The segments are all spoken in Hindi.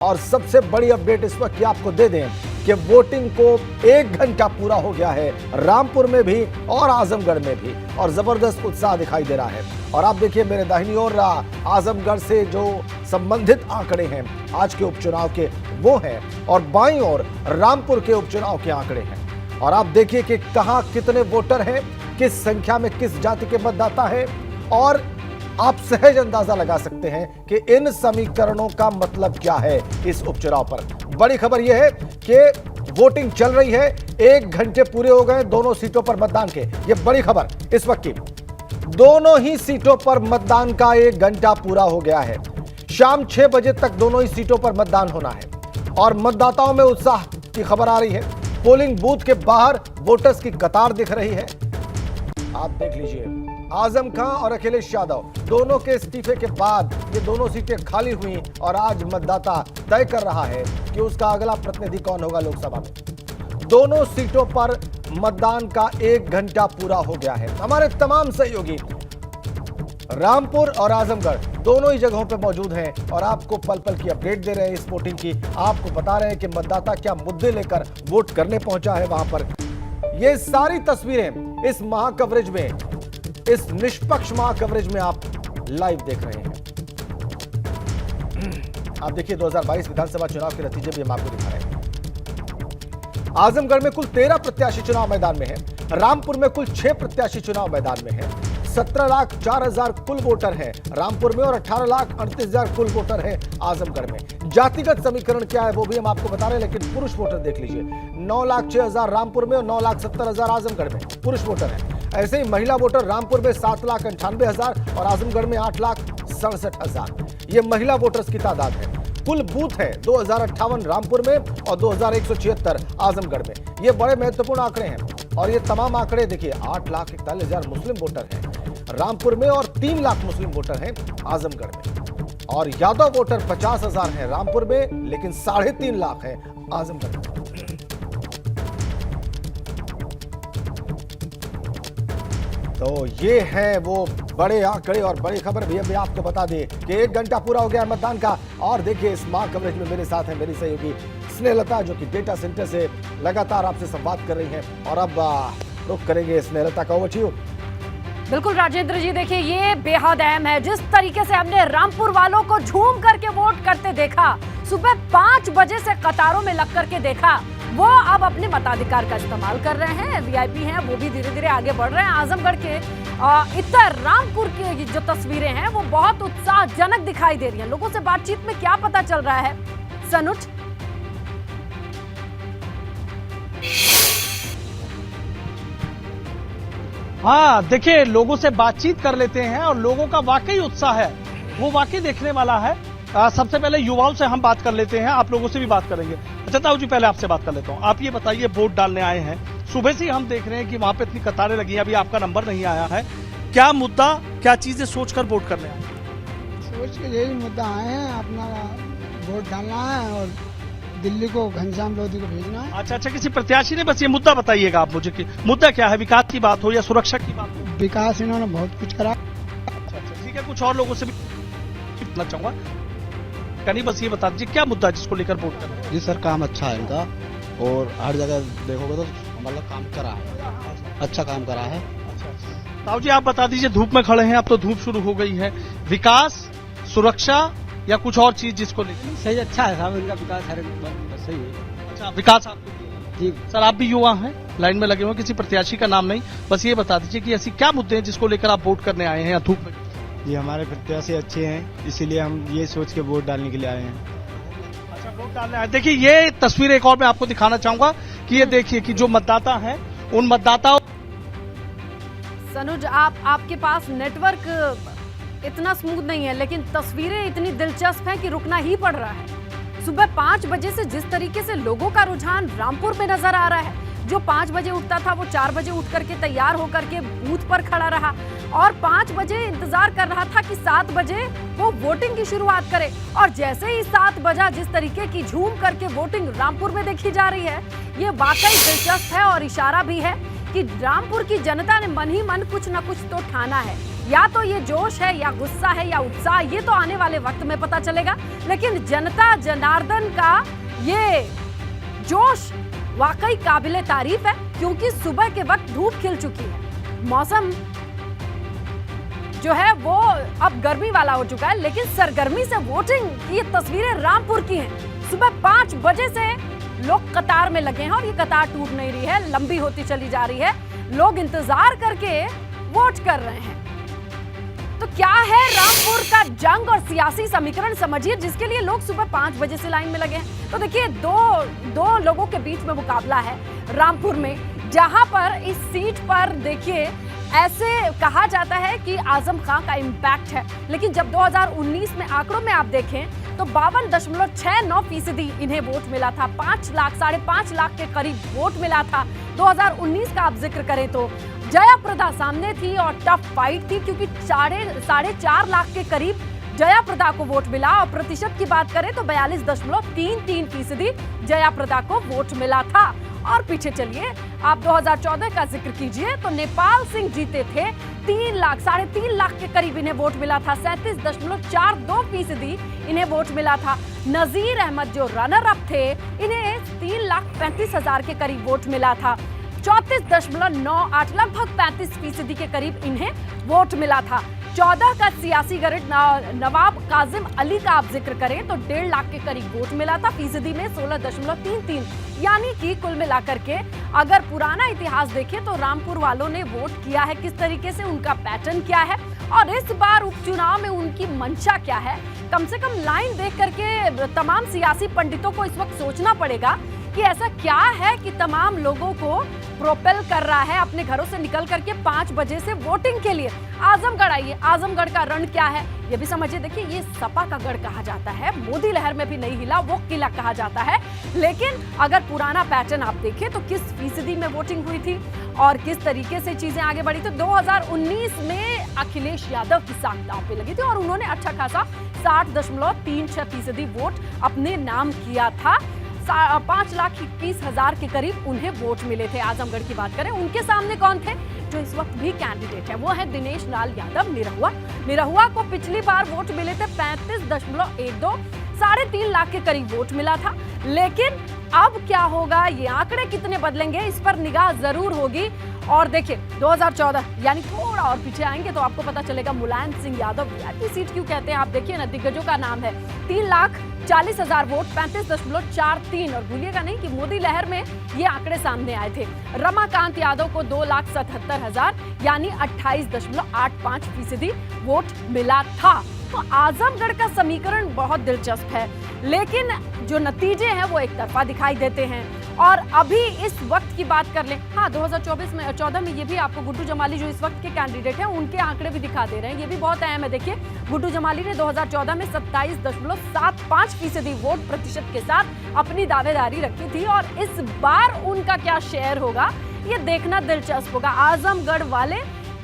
और सबसे बड़ी अपडेट इस वक्त की आपको दे दें कि वोटिंग को 1 घंटा पूरा हो गया है रामपुर में भी और आजमगढ़ में भी, और जबरदस्त उत्साह दिखाई दे रहा है। और आप देखिए मेरे दाहिनी ओर आजमगढ़ से जो संबंधित आंकड़े हैं आज के उपचुनाव के वो हैं, और बाईं ओर रामपुर के उपचुनाव के आंकड़े हैं। और आप देखिए कि कहां कितने वोटर हैं, किस संख्या में किस जाति के मतदाता है, और आप सहज अंदाजा लगा सकते हैं कि इन समीकरणों का मतलब क्या है इस उपचुनाव पर। बड़ी खबर यह है कि वोटिंग चल रही है, 1 घंटे पूरे हो गए दोनों सीटों पर मतदान के। यह बड़ी खबर इस वक्त की, दोनों ही सीटों पर मतदान का 1 घंटा पूरा हो गया है। शाम 6 बजे तक दोनों ही सीटों पर मतदान होना है और मतदाताओं में उत्साह की खबर आ रही है। पोलिंग बूथ के बाहर वोटर्स की कतार दिख रही है। आप देख लीजिए, आजम खां और अखिलेश यादव दोनों के इस्तीफे के बाद ये दोनों सीटें खाली हुई और आज मतदाता तय कर रहा है कि उसका अगला प्रतिनिधि कौन होगा लोकसभा में। दोनों सीटों पर मतदान का 1 घंटा पूरा हो गया है। हमारे तमाम सहयोगी रामपुर और आजमगढ़ दोनों ही जगहों पर मौजूद हैं और आपको पल पल की अपडेट दे रहे हैं इस वोटिंग की। आपको बता रहे हैं कि मतदाता क्या मुद्दे लेकर वोट करने पहुंचा है वहां पर। ये सारी तस्वीरें इस महा कवरेज में, इस निष्पक्ष महा कवरेज में आप लाइव देख रहे हैं। आप देखिए 2022 विधानसभा चुनाव के नतीजे भी हम आपको दिखा रहे हैं। आजमगढ़ में कुल 13 प्रत्याशी चुनाव मैदान में है, रामपुर में कुल 6 प्रत्याशी चुनाव मैदान में है। 17,04,000 कुल वोटर हैं रामपुर में और 18,38,000 कुल वोटर हैं आजमगढ़ में। जातिगत समीकरण क्या है वो भी हम आपको बता रहे हैं, लेकिन पुरुष वोटर देख लीजिए, 9,06,000 रामपुर में और 9,70,000 आजमगढ़ में पुरुष वोटर हैं। ऐसे ही महिला वोटर रामपुर में 7,98,000 और आजमगढ़ में 8,67,000। ये महिला वोटर्स की तादाद है। कुल बूथ है 2,058 रामपुर में और 2,176 आजमगढ़ में। ये बड़े महत्वपूर्ण आंकड़े हैं और ये तमाम आंकड़े देखिए, 8,41,000 मुस्लिम वोटर हैं रामपुर में और 3 लाख मुस्लिम वोटर हैं आजमगढ़ में। और यादव वोटर 50,000 हैं रामपुर में, लेकिन 3.5 लाख हैं आजमगढ़ में। तो ये है वो बड़े आंकड़े और बड़ी खबर भी अभी आपको बता दें कि 1 घंटा पूरा हो गया है मतदान का। और देखिए इस माह कवरेज में मेरे साथ है मेरी सहयोगी स्नेहलता, जो कि डेटा सेंटर से लगातार आपसे संवाद कर रही हैं। और अब रुक करेंगे स्नेहलता का, ओवर टू यू। बिल्कुल राजेंद्र जी, देखिए ये बेहद अहम है। जिस तरीके से हमने रामपुर वालों को झूम करके वोट करते देखा, सुबह 5 बजे से कतारों में लग करके देखा, वो अब अपने मताधिकार का इस्तेमाल कर रहे हैं। वीआईपी हैं वो भी धीरे धीरे आगे बढ़ रहे हैं। आजमगढ़ के इतर रामपुर की जो तस्वीरें हैं वो बहुत उत्साहजनक दिखाई दे रही हैं। लोगों से बातचीत में क्या पता चल रहा है, सनुज? हाँ देखिए, लोगों से बातचीत कर लेते हैं और लोगों का वाकई उत्साह है, वो वाकई देखने वाला है। सबसे पहले युवाओं से हम बात कर लेते हैं, आप लोगों से भी बात करेंगे। अच्छा ताऊ जी, पहले आपसे बात कर लेता हूँ। आप ये बताइए, वोट डालने आए हैं, सुबह से ही हम देख रहे हैं कि वहां पे इतनी कतारें लगी हैं, अभी आपका नंबर नहीं आया है। क्या मुद्दा, क्या चीजें सोचकर वोट करने आए? सोच के यही मुद्दा आए हैं, अपना वोट डालना है और दिल्ली को घनश्याम लोधी को भेजना है। अच्छा, किसी प्रत्याशी ने, बस ये मुद्दा बताइएगा आप मुझे कि मुद्दा क्या है, विकास की बात हो या सुरक्षा की बात हो? विकास इन्होंने बहुत कुछ करा। अच्छा ठीक है, कुछ और लोगों से भी पूछना चाहूंगा। कहीं बस ये बता दीजिए क्या मुद्दा है जिसको लेकर वोट करना है? जी सर, काम अच्छा है इनका और हर जगह देखोगे तो मतलब काम करा है, अच्छा काम करा है। ताऊ जी आप बता दीजिए, धूप में खड़े हैं, अब तो धूप शुरू हो गई है, विकास, सुरक्षा या कुछ और चीज जिसको लेकर? सही, अच्छा है साहब, इनका विकास हर सही है। अच्छा, विकास आपको ठीक। सर, आप भी युवा हैं, लाइन में लगे हुए, किसी प्रत्याशी का नाम नहीं, बस ये बता दीजिए कि ऐसी क्या मुद्दे हैं जिसको लेकर आप वोट करने आए हैं या धूप में? जी हमारे प्रत्याशी अच्छे हैं, इसीलिए हम ये सोच के वोट डालने के लिए आए हैं। अच्छा, वोट डालने आए। देखिए ये तस्वीर एक और मैं आपको दिखाना चाहूंगा कि ये देखिए कि जो मतदाता हैं उन मतदाताओं। सनुज, आपके पास नेटवर्क इतना स्मूथ नहीं है, लेकिन तस्वीरें इतनी दिलचस्प हैं कि रुकना ही पड़ रहा है। सुबह 5 बजे से जिस तरीके से लोगों का रुझान रामपुर में नजर आ रहा है, जो 5 बजे उठता था वो 4 बजे उठ करके तैयार होकर के बूथ पर खड़ा रहा और 5 बजे इंतजार कर रहा था कि 7 बजे वो वोटिंग की शुरुआत करे। और जैसे ही 7 बजा, जिस तरीके की झूम करके वोटिंग रामपुर में देखी जा रही है, ये वाकई दिलचस्प है और इशारा भी है कि रामपुर की जनता ने मन ही मन कुछ न कुछ तो ठाना है। या तो ये जोश है या गुस्सा है या उत्साह, ये तो आने वाले वक्त में पता चलेगा। लेकिन जनता जनार्दन का ये जोश वाकई काबिले तारीफ है, क्योंकि सुबह के वक्त धूप खिल चुकी है, मौसम जो है वो अब गर्मी वाला हो चुका है। लेकिन सरगर्मी से वोटिंग की ये तस्वीरें रामपुर की हैं। सुबह 5 बजे से लोग कतार में लगे हैं और ये कतार टूट नहीं रही है, लंबी होती चली जा रही है। लोग इंतजार करके वोट कर रहे हैं। तो क्या है रामपुर का जंग और सियासी समीकरण, समझिए, जिसके लिए लोग सुबह 5 बजे से लाइन में लगे हैं। तो देखिए, दो लोगों के बीच में मुकाबला है रामपुर में, जहां पर इस सीट पर देखिए ऐसे कहा जाता है कि आजम खां का इम्पैक्ट है। लेकिन जब 2019 में आंकड़ों में आप देखें तो 52.69% इन्हें वोट मिला था। 5 लाख, 5.5 लाख के करीब वोट मिला था। 2019 का आप जिक्र करें तो जयाप्रदा सामने थी और टफ फाइट थी, क्योंकि 4.5 लाख के करीब जयाप्रदा को वोट मिला। और प्रतिशत की बात करें तो 42.33% जयाप्रदा को वोट मिला था। और पीछे चलिए, आप 2014 का जिक्र कीजिए तो नेपाल सिंह जीते थे। 3 लाख, 3.5 लाख के करीब इन्हें वोट मिला था। 37.42% इन्हें वोट मिला था। नजीर अहमद जो रनर अप थे, इन्हें 3,35,000 के करीब वोट मिला था। 34.98, लगभग 35% के करीब इन्हें वोट मिला था। 14 का सियासी गढ़ नवाब काजिम अली का आप जिक्र करें तो 1.5 लाख के करीब वोट मिला था। फीसदी में 16.33, यानी कि कुल मिलाकर के अगर पुराना इतिहास देखें तो रामपुर वालों ने वोट किया है किस तरीके से, उनका पैटर्न क्या है और इस बार उपचुनाव में उनकी मंशा क्या है। कम से कम लाइन देख करके तमाम सियासी पंडितों को इस वक्त सोचना पड़ेगा कि ऐसा क्या है कि तमाम लोगों को प्रोपेल कर रहा है अपने घरों से निकल करके 5 बजे से वोटिंग के लिए। आजमगढ़ आइए, आजमगढ़ का रण क्या है ये भी समझिए। देखिए, ये सपा का गढ़ कहा जाता है, मोदी लहर में भी नहीं हिला, वो किला कहा जाता है। लेकिन अगर पुराना पैटर्न आप देखें तो किस फीसदी में वोटिंग हुई थी और किस तरीके से चीजें आगे बढ़ी। तो 2019 में अखिलेश यादव की साख दांव पे लगी थी और उन्होंने अच्छा खासा 60.36% वोट अपने नाम किया था। 5,21,000 के करीब उन्हें वोट मिले थे। आजमगढ़ की बात करें, उनके सामने कौन थे जो इस वक्त भी कैंडिडेट है, वो है दिनेश लाल यादव निरहुआ। निरहुआ को पिछली बार वोट मिले थे 35.12, 3.5 लाख के करीब वोट मिला था। लेकिन अब क्या होगा, ये आंकड़े कितने बदलेंगे, इस पर निगाह जरूर होगी। और देखिए 2014 यानी थोड़ा और पीछे आएंगे तो आपको पता चलेगा मुलायम सिंह यादव वीआईपी सीट क्यों कहते हैं। आप देखिए ना, दिग्गजों का नाम है। 3,40,000 वोट, 35.43। और भूलिएगा नहीं कि मोदी लहर में ये आंकड़े सामने आए थे। रमाकांत यादव को 2,77,000 यानी 28.85% वोट मिला था। तो आजमगढ़ का समीकरण बहुत दिलचस्प है, लेकिन जो नतीजे हैं वो एक तरफा दिखाई देते हैं। और अभी इस वक्त की बात कर लें, हाँ 2014 में ये भी आपको गुड्डू जमाली जो इस वक्त के कैंडिडेट हैं उनके आंकड़े भी दिखा दे रहे हैं, ये भी बहुत अहम है। देखिए, गुड्डू जमाली ने 2014 में 27.75% वोट प्रतिशत के साथ अपनी दावेदारी रखी थी और इस बार उनका क्या शेयर होगा ये देखना दिलचस्प होगा। आजमगढ़ वाले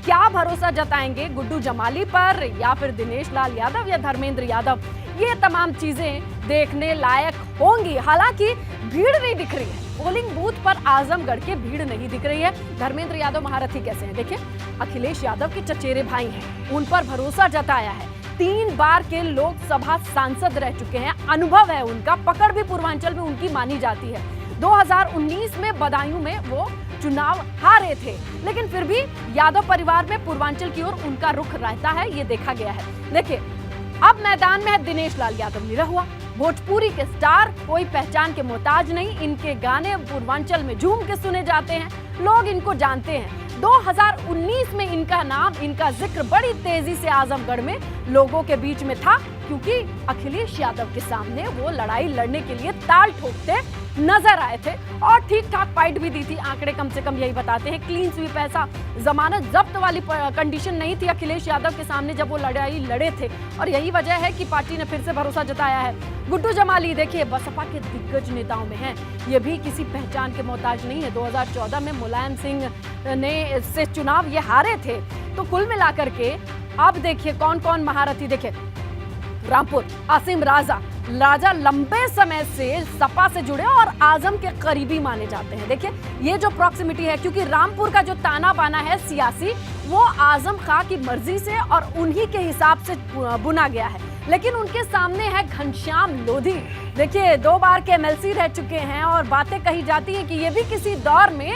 क्या भरोसा जताएंगे गुड्डू जमाली पर या फिर दिनेश लाल यादव या धर्मेंद्र यादव, ये तमाम चीजें देखने लायक होंगी। हालांकि भीड़ नहीं दिख रही है, पोलिंग बूथ पर आजमगढ़ के भीड़ नहीं दिख रही है। धर्मेंद्र यादव महारथी कैसे हैं, देखिए अखिलेश यादव के चचेरे भाई हैं, उन पर भरोसा जताया है। 3 बार के लोकसभा सांसद रह चुके हैं, अनुभव है उनका, पकड़ भी पूर्वांचल में उनकी मानी जाती है। 2019 में बदायूं में वो चुनाव हारे थे, लेकिन फिर भी यादव परिवार में पूर्वांचल की ओर उनका रुख रहता है, ये देखा गया है। देखिए, अब मैदान में है दिनेश लाल यादव निरहुआ, भोजपुरी के स्टार, कोई पहचान के मोहताज नहीं। इनके गाने पूर्वांचल में झूम के सुने जाते हैं, लोग इनको जानते हैं। 2019 में इनका नाम, इनका जिक्र बड़ी तेजी से आजमगढ़ में लोगों के बीच में था, क्योंकि अखिलेश यादव के सामने वो लड़ाई लड़ने के लिए ताल ठोकते नजर आए थे और ठीक ठाक फाइट भी दी थी। आंकड़े कम से कम यही बताते हैं। क्लीन स्वीप, ऐसा जमानत जब्त वाली कंडीशन नहीं थी अखिलेश यादव के सामने जब वो लड़ाई लड़े थे, और यही वजह है कि पार्टी ने फिर से भरोसा जताया है। गुड्डू जमाली देखिए बसपा के दिग्गज नेताओं में हैं, ये भी किसी पहचान के मोहताज नहीं है। 2014 में मुलायम सिंह ने से चुनाव ये हारे थे। तो कुल मिलाकर के अब देखिए कौन कौन महारथी, देखिए रामपुर आसिम राजा राजा लंबे समय से सपा से जुड़े और आजम के करीबी माने जाते हैं। देखिए ये जो प्रॉक्सिमिटी है, क्योंकि रामपुर का जो ताना बाना है सियासी, वो आजम खां की मर्जी से और उन्हीं के हिसाब से बुना गया है। लेकिन उनके सामने है घनश्याम लोधी। देखिए 2 बार के एमएलसी रह चुके हैं और बातें कही जाती है कि ये भी किसी दौर में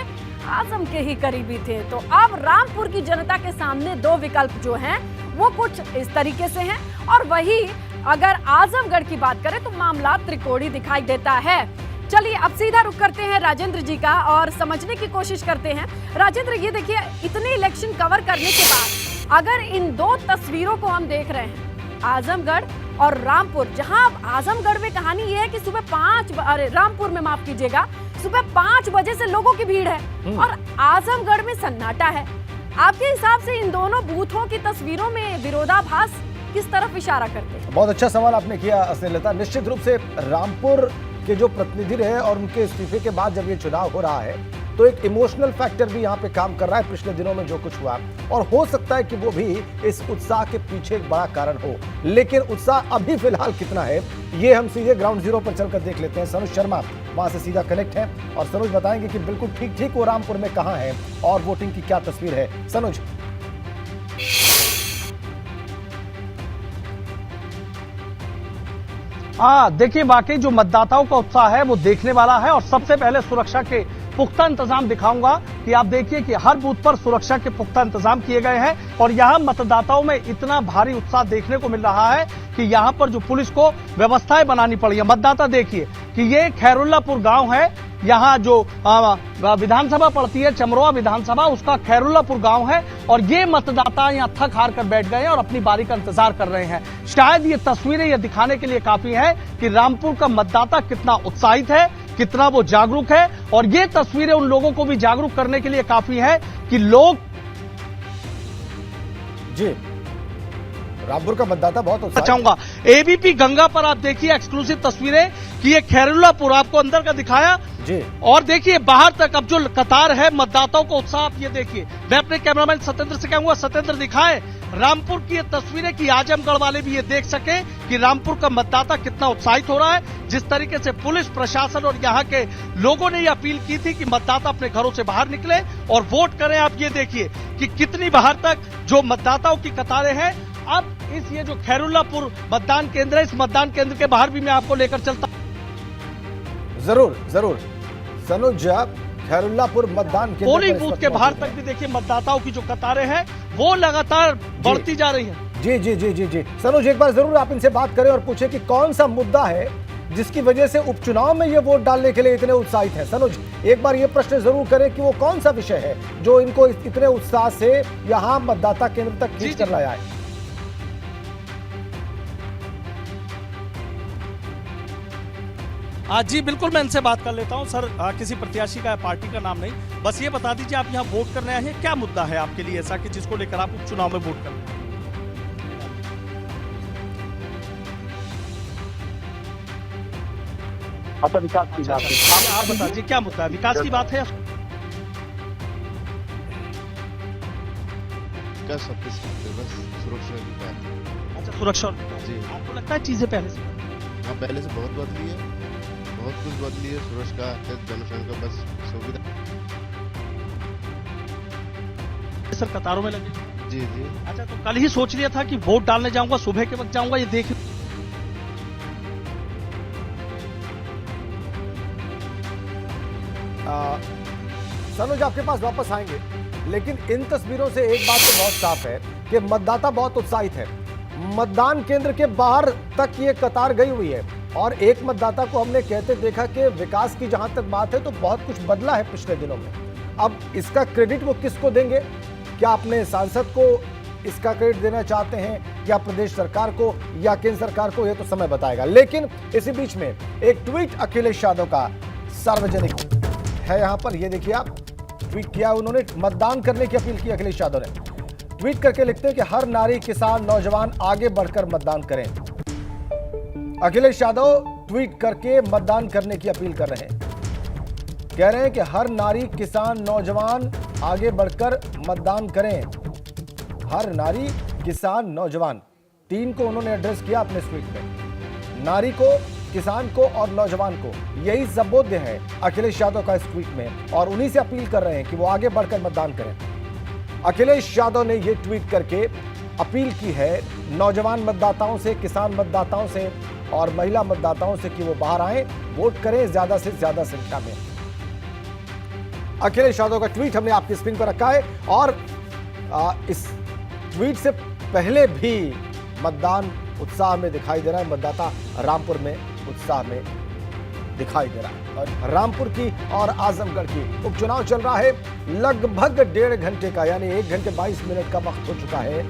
आजम के ही करीबी थे। तो अब रामपुर की जनता के सामने 2 विकल्प जो हैं वो कुछ इस तरीके से हैं, और वही अगर आजमगढ़ की बात करें तो मामला त्रिकोणी दिखाई देता है। चलिए अब सीधा रुख करते हैं राजेंद्र जी का और समझने की कोशिश करते हैं। राजेंद्र, ये देखिए इतने इलेक्शन कवर करने के बाद अगर इन 2 तस्वीरों को हम देख रहे हैं, आजमगढ़ और रामपुर, जहां आजमगढ़ में कहानी ये है कि सुबह 5 रामपुर में माफ कीजिएगा, सुबह 5 बजे से लोगों की भीड़ है और आजमगढ़ में सन्नाटा है। आपके हिसाब से इन दोनों बूथों की तस्वीरों में विरोधाभास किस तरफ इशारा करते हैं? बहुत अच्छा सवाल आपने किया स्नेहलता। निश्चित रूप से रामपुर के जो प्रतिनिधि रहे और उनके इस्तीफे के बाद जब ये चुनाव हो रहा है तो एक इमोशनल फैक्टर भी यहाँ पे काम कर रहा है पिछले दिनों में जो कुछ हुआ, और हो सकता है कि वो भी इस उत्साह के पीछे एक बड़ा कारण हो। लेकिन उत्साह अभी फिलहाल कितना है ये हम सीधे ग्राउंड जीरो पर चलकर देख लेते हैं। सनुज शर्मा वहां से सीधा कनेक्ट है और सनुज बताएंगे कि बिल्कुल ठीक वो रामपुर में कहां है और वोटिंग की क्या तस्वीर है। सनुज। देखिए वाकई जो मतदाताओं का उत्साह है वो देखने वाला है, और सबसे पहले सुरक्षा के पुख्ता इंतजाम दिखाऊंगा कि आप देखिए कि हर बूथ पर सुरक्षा के पुख्ता इंतजाम किए गए हैं और यहां मतदाताओं में इतना भारी उत्साह देखने को मिल रहा है कि यहां पर जो पुलिस को व्यवस्थाएं बनानी पड़ी है। मतदाता देखिए कि ये खैरुल्लापुर गांव है, यहाँ जो विधानसभा पड़ती है चमरोआ विधानसभा, उसका खैरुल्लापुर गांव है, और ये मतदाता यहाँ थक हार कर बैठ गए हैं और अपनी बारी का इंतजार कर रहे हैं। शायद ये तस्वीरें ये दिखाने के लिए काफी है कि रामपुर का मतदाता कितना उत्साहित है, कितना वो जागरूक है, और ये तस्वीरें उन लोगों को भी जागरूक करने के लिए काफी है कि लोग जी रामपुर का मतदाता बहुत उत्साहित। चाहूंगा एबीपी गंगा पर आप देखिए एक्सक्लूसिव तस्वीरें कि ये खैरुल्लापुर आपको अंदर का दिखाया जी, और देखिए बाहर तक अब जो कतार है मतदाताओं को उत्साह आप ये देखिए। मैं अपने कैमरामैन सत्येंद्र से कहूंगा सत्येंद्र दिखाएं रामपुर की ये तस्वीरें कि आजमगढ़ वाले भी ये देख सके कि रामपुर का मतदाता कितना उत्साहित हो रहा है। जिस तरीके से पुलिस प्रशासन और यहाँ के लोगों ने ये अपील की थी कि मतदाता अपने घरों से बाहर निकले और वोट करें, आप ये देखिए कि कितनी बाहर तक जो मतदाताओं की कतारें हैं। अब इस ये जो खैरुल्लापुर मतदान केंद्र है, इस मतदान केंद्र के बाहर भी मैं आपको लेकर चलता। जरूर सनुज, खैरुल्लापुर मतदान केंद्र पोलिंग बूथ के बाहर तक भी देखिए मतदाताओं की जो कतारें हैं वो लगातार बढ़ती जा रही है। जी सनुज, एक बार जरूर आप इनसे बात करें और पूछे कि कौन सा मुद्दा है जिसकी वजह से उपचुनाव में ये वोट डालने के लिए इतने उत्साहित हैं। सनुज, एक बार ये प्रश्न जरूर करें कि वो कौन सा विषय है जो इनको इतने उत्साह से यहाँ मतदाता केंद्र तक खींच कर लाया है। जी बिल्कुल, मैं इनसे बात कर लेता हूं। सर, किसी प्रत्याशी का पार्टी का नाम नहीं, बस ये बता दीजिए आप यहाँ वोट करने आए हैं, क्या मुद्दा है आपके लिए ऐसा कि जिसको लेकर आप उपचुनाव में वोट कर रहे हैं? विकास की बात है। आप बताइए क्या मुद्दा है? विकास की बात है। बस सुरक्षा की बात है। अच्छा, सुरक्षा जी। आपको लगता है चीजें पहले से पहले से बहुत बदली है, बहुत कुछ बदली है। सुरक्षा जनसंख्या बस सुविधा। सर कतारों में लगे। जी। अच्छा, तो कल ही सोच लिया था कि वोट डालने जाऊंगा, सुबह के वक्त जाऊंगा, ये देख। सनुज आपके पास वापस आएंगे, लेकिन इन तस्वीरों से एक बात तो बहुत साफ है कि मतदाता बहुत उत्साहित है। मतदान केंद्र के बाहर तक ये कतार गई हुई है और एक मतदाता को हमने कहते देखा कि विकास की जहां तक बात है तो बहुत कुछ बदला है पिछले दिनों में। अब इसका क्रेडिट वो किसको देंगे? क्या अपने सांसद को इसका क्रेडिट देना चाहते हैं या प्रदेश सरकार को या केंद्र सरकार को? ये तो समय बताएगा। लेकिन इसी बीच में एक ट्वीट अखिलेश यादव का सार्वजनिक है यहाँ पर, ये देखिए आप। ट्वीट किया उन्होंने, मतदान करने की अपील की अखिलेश यादव ने। ट्वीट करके लिखते हैं कि हर नारी, किसान, नौजवान आगे बढ़कर मतदान करें। अखिलेश यादव ट्वीट करके मतदान करने की अपील कर रहे हैं। कह रहे हैं कि हर नारी, किसान, नौजवान आगे बढ़कर मतदान करें। हर नारी, किसान, नौजवान, 3 को उन्होंने एड्रेस किया अपने ट्वीट में। नारी को, किसान को और नौजवान को, यही संबोध्य है अखिलेश यादव का इस ट्वीट में, और उन्हीं से अपील कर रहे हैं कि वो आगे बढ़कर मतदान करें। अखिलेश यादव ने ये ट्वीट करके अपील की है नौजवान मतदाताओं से, किसान मतदाताओं से और महिला मतदाताओं से कि वो बाहर आए, वोट करें ज्यादा से ज्यादा संख्या में। अखिलेश यादव का ट्वीट हमने आपकी स्क्रीन पर रखा है, और इस ट्वीट से पहले भी मतदान उत्साह में दिखाई दे रहा है, मतदाता रामपुर में उत्साह में दिखाई दे रहा है। और रामपुर की और आजमगढ़ की उपचुनाव चल रहा है, लगभग 1.5 घंटे का, यानी 1 घंटे 22 मिनट का वक्त हो चुका है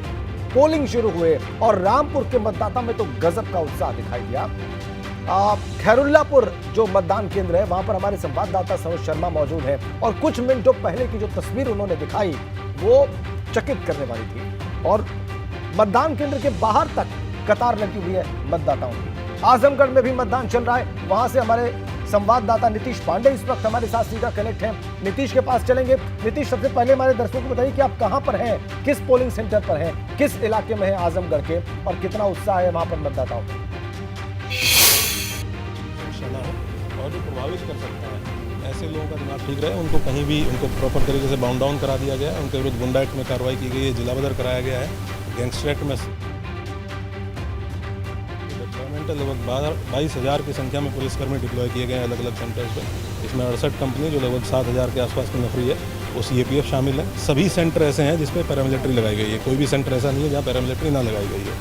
पोलिंग शुरू हुए, और रामपुर के मतदाता में तो गजब का उत्साह दिखाई दिया। खैरुल्लापुर जो मतदान केंद्र है, वहां पर हमारे संवाददाता सरोज शर्मा मौजूद है, और कुछ मिनटों पहले की जो तस्वीर उन्होंने दिखाई वो चकित करने वाली थी, और मतदान केंद्र के बाहर तक कतार लगी हुई है मतदाताओं की। आजमगढ़ में भी मतदान चल रहा है, वहां से हमारे संवाददाता नीतीश पांडे इस वक्त हमारे साथ सीधा कनेक्ट हैं। नीतीश के पास चलेंगे। नीतीश, सबसे पहले हमारे दर्शकों को बताइए कि आप कहां पर हैं, किस पोलिंग सेंटर पर हैं, किस इलाके में हैं आजमगढ़ के, और कितना उत्साह है वहां पर मतदाताओं का? और जो प्रभावित कर सकता है ऐसे लोगों का दिमाग ठीक रहे, उनको कहीं भी उनको प्रॉपर तरीके से बाउंड डाउन करा दिया गया है, उनके विरुद्ध गुंडा एक्ट में कार्रवाई की गई है, जिला बदर कराया गया है, गैंगस्टर एक्ट में लगभग 22,000 की संख्या में पुलिसकर्मी डिप्लॉय किए गए हैं अलग अलग सेंटर्स पर। इसमें 68 कंपनी जो लगभग 7,000 के आसपास की नौकरी है वो CAPF शामिल है। सभी सेंटर ऐसे हैं जिसपे पैरामिलिट्री लगाई गई है, कोई भी सेंटर ऐसा नहीं है जहाँ पैरामिलिट्री ना लगाई गई है।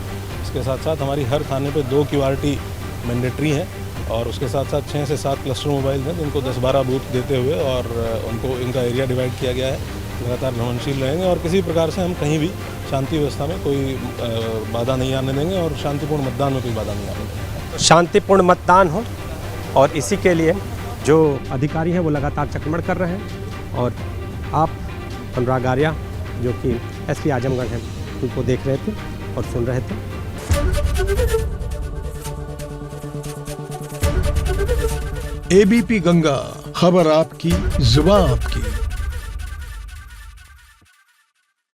इसके साथ साथ हमारी हर थाने पे 2 QRT मैंडेटरी हैं, और उसके साथ साथ 6 से 7 क्लस्टर मोबाइल हैं जिनको 10-12 बूथ देते हुए और उनको इनका एरिया डिवाइड किया गया है। लगातार भ्रमणशील रहेंगे और किसी प्रकार से हम कहीं भी शांति व्यवस्था में कोई बाधा नहीं आने देंगे, और शांतिपूर्ण मतदान में कोई बाधा नहीं आने देंगे। शांतिपूर्ण मतदान हो, और इसी के लिए जो अधिकारी हैं वो लगातार चकमड़ कर रहे हैं, और आप अनुराग आर्या जो कि SP आजमगढ़ हैं उनको देख रहे थे और सुन रहे थे। ABP गंगा, खबर आपकी, जुबान आपकी।